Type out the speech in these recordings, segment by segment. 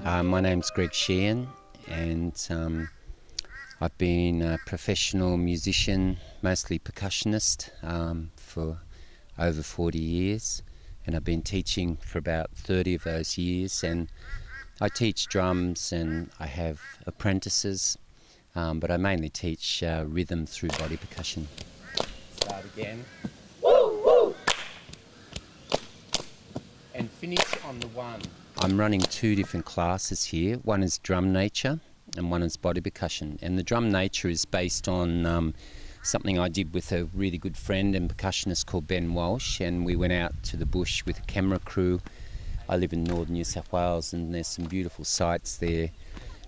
My name's Sheehan, and I've been a professional musician, mostly percussionist, for over 40 years, and I've been teaching for about 30 of those years. And I teach drums and I have apprentices, but I mainly teach rhythm through body percussion. Start again. Woo, woo. And finish on the one. I'm running two different classes here. One is drum nature and one is body percussion. And the drum nature is based on something I did with a really good friend and percussionist called Ben Walsh, and we went out to the bush with a camera crew. I live in northern New South Wales, and there's some beautiful sites there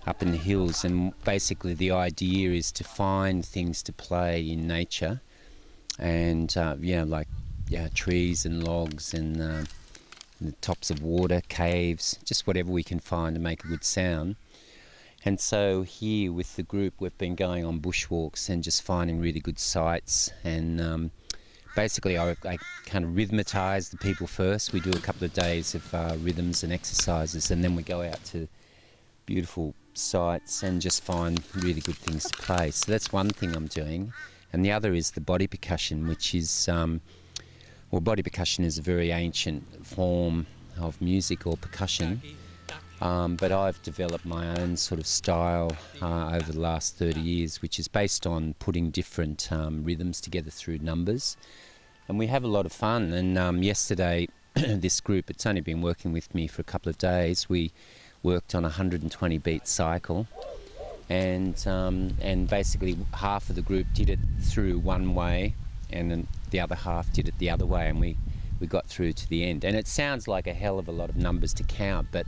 up in the hills, and basically the idea is to find things to play in nature, and trees and logs and the tops of water, caves, just whatever we can find to make a good sound. And so here with the group we've been going on bushwalks and just finding really good sites, and basically I kind of rhythmatise the people first. We do a couple of days of rhythms and exercises, and then we go out to beautiful sites and just find really good things to play. So that's one thing I'm doing. And the other is the body percussion, which is body percussion is a very ancient form of music or percussion, but I've developed my own sort of style over the last 30 years, which is based on putting different rhythms together through numbers. And we have a lot of fun. And yesterday, this group, it's only been working with me for a couple of days, we worked on a 120 beat cycle, and basically half of the group did it through one way, and then the other half did it the other way, and we got through to the end. And it sounds like a hell of a lot of numbers to count, but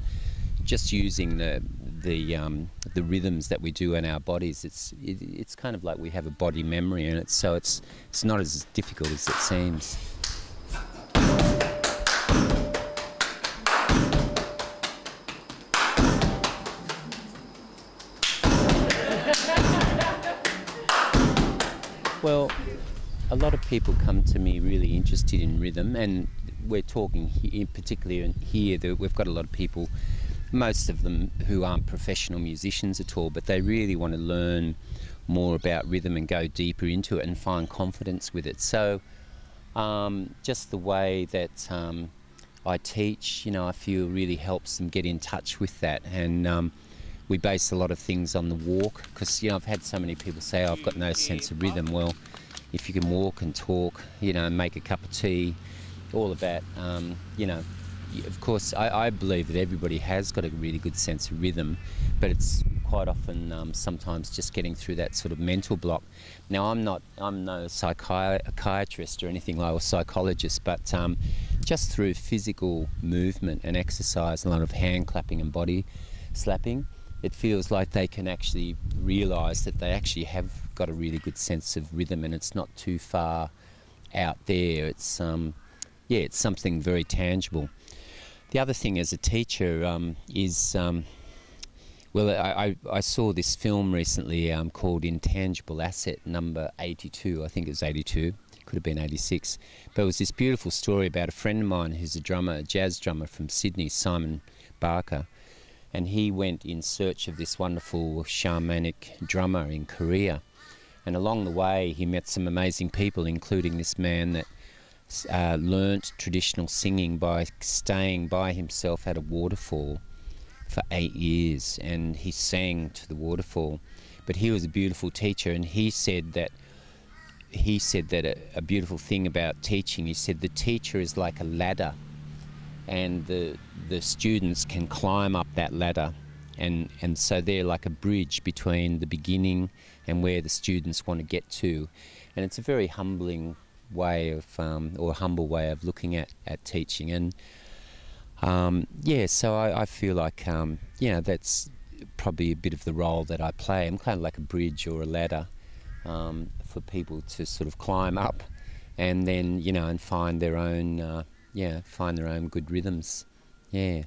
just using the rhythms that we do in our bodies, it's kind of like we have a body memory in it, so it's not as difficult as it seems. Well, a lot of people come to me really interested in rhythm, and we're talking here, particularly here, that we've got a lot of people, most of them who aren't professional musicians at all, but they really want to learn more about rhythm and go deeper into it and find confidence with it. So just the way that I teach, I feel really helps them get in touch with that. And we base a lot of things on the walk, because I've had so many people say, oh, I've got no sense of rhythm. Well, if you can walk and talk, make a cup of tea, all of that, of course, I believe that everybody has got a really good sense of rhythm, but it's quite often sometimes just getting through that sort of mental block. Now, I'm no psychiatrist or anything like, or psychologist, but just through physical movement and exercise, a lot of hand clapping and body slapping, it feels like they can actually realise that they actually have got a really good sense of rhythm, and it's not too far out there. It's it's something very tangible. The other thing as a teacher is, I saw this film recently called Intangible Asset, number 82. I think it was 82. Could have been 86. But it was this beautiful story about a friend of mine who's a drummer, a jazz drummer from Sydney, Simon Barker. And he went in search of this wonderful shamanic drummer in Korea. And along the way, he met some amazing people, including this man that learnt traditional singing by staying by himself at a waterfall for 8 years. And he sang to the waterfall. But he was a beautiful teacher, and he said that a beautiful thing about teaching, he said the teacher is like a ladder, and the students can climb up that ladder, and so they're like a bridge between the beginning and where the students want to get to. And it's a very humbling way of humble way of looking at teaching. And so I feel like that's probably a bit of the role that I play. I'm kind of like a bridge or a ladder for people to sort of climb up, and then and find their own good rhythms. Yeah.